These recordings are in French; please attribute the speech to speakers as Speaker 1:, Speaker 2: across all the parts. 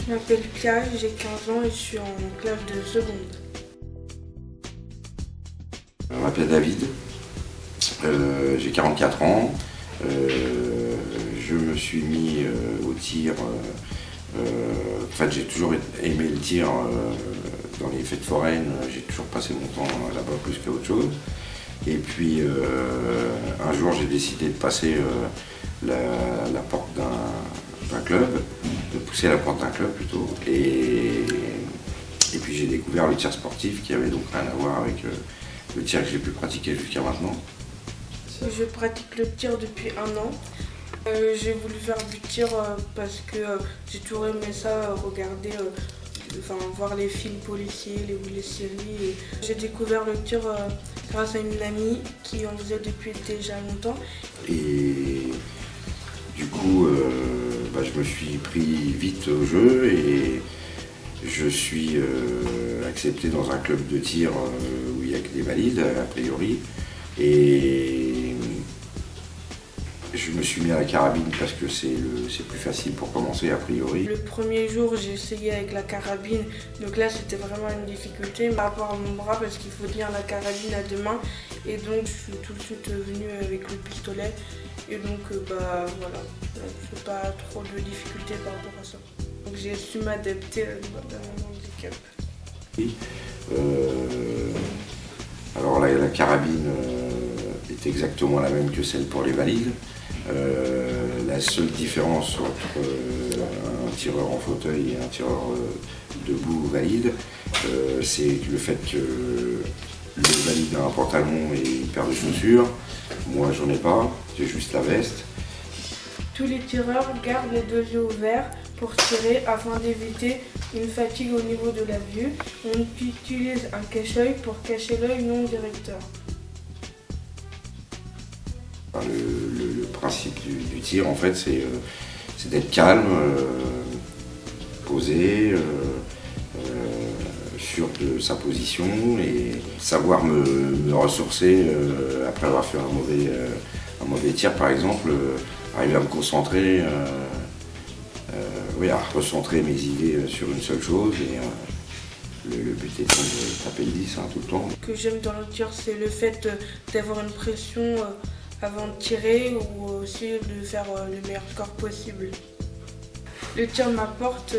Speaker 1: Je m'appelle Pia, j'ai 15 ans et je suis en classe de seconde.
Speaker 2: Je m'appelle David, j'ai 44 ans. Je me suis mis au tir. En fait, j'ai toujours aimé le tir dans les fêtes foraines. J'ai toujours passé mon temps là-bas plus qu'autre chose. Et puis un jour, j'ai décidé de passer la porte d'un club, de pousser la porte d'un club plutôt. Et puis j'ai découvert le tir sportif qui avait donc rien à voir avec le tir que j'ai pu pratiquer jusqu'à maintenant.
Speaker 1: Je pratique le tir depuis 1 an. J'ai voulu faire du tir parce que j'ai toujours aimé ça, regarder, voir les films policiers, les séries. J'ai découvert le tir grâce à une amie qui en faisait depuis déjà longtemps.
Speaker 2: Et du coup, je me suis pris vite au jeu et je suis accepté dans un club de tir où il n'y a que des valides, a priori. Et je me suis mis à la carabine parce que c'est plus facile pour commencer, a priori.
Speaker 1: Le premier jour, j'ai essayé avec la carabine, donc là c'était vraiment une difficulté par rapport à mon bras parce qu'il faut tenir la carabine à 2 mains. Et donc je suis tout de suite venue avec le pistolet. Et donc voilà, c'est pas trop de difficultés par rapport à ça. Donc j'ai su m'adapter à mon handicap.
Speaker 2: Alors là, la carabine est exactement la même que celle pour les valides. La seule différence entre un tireur en fauteuil et un tireur debout valide, c'est le fait que le valide a un pantalon et une paire de chaussures. Moi, j'en ai pas, j'ai juste la veste.
Speaker 1: Tous les tireurs gardent les 2 yeux ouverts pour tirer afin d'éviter une fatigue au niveau de la vue. On utilise un cache-œil pour cacher l'œil non directeur.
Speaker 2: Le principe du tir, en fait, c'est d'être calme, posé, sûr de sa position et savoir me ressourcer après avoir fait un mauvais tir, par exemple, arriver à me concentrer, à recentrer mes idées sur une seule chose. Et le but étant de taper le 10 tout le temps.
Speaker 1: Ce que j'aime dans le tir, c'est le fait d'avoir une pression avant de tirer ou aussi de faire le meilleur score possible. Le tir m'apporte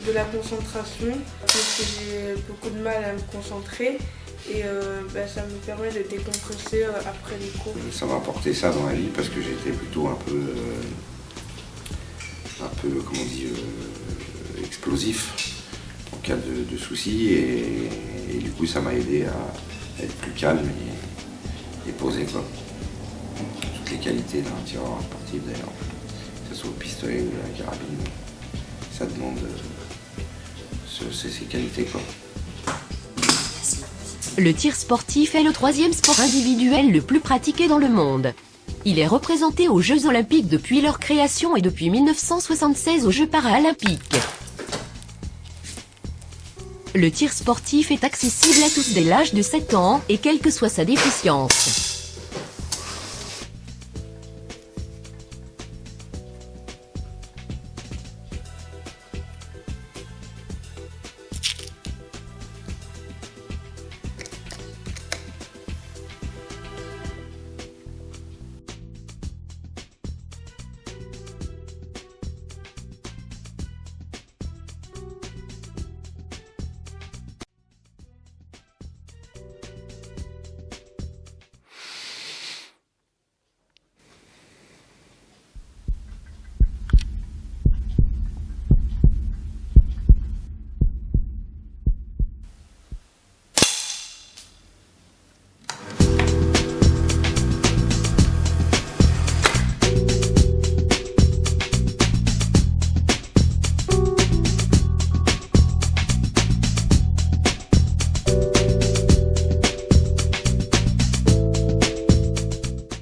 Speaker 1: de la concentration parce que j'ai beaucoup de mal à me concentrer et ça me permet de décompresser après les cours.
Speaker 2: Ça m'a apporté ça dans la vie parce que j'étais plutôt un peu explosif en cas de soucis et du coup ça m'a aidé à être plus calme et posé quoi. Toutes les qualités d'un tireur sportif d'ailleurs, que ce soit au pistolet ou à la carabine, ça demande ces qualités quoi.
Speaker 3: Le tir sportif est le 3e sport individuel le plus pratiqué dans le monde. Il est représenté aux Jeux Olympiques depuis leur création et depuis 1976 aux Jeux Paralympiques. Le tir sportif est accessible à tous dès l'âge de 7 ans et quelle que soit sa déficience.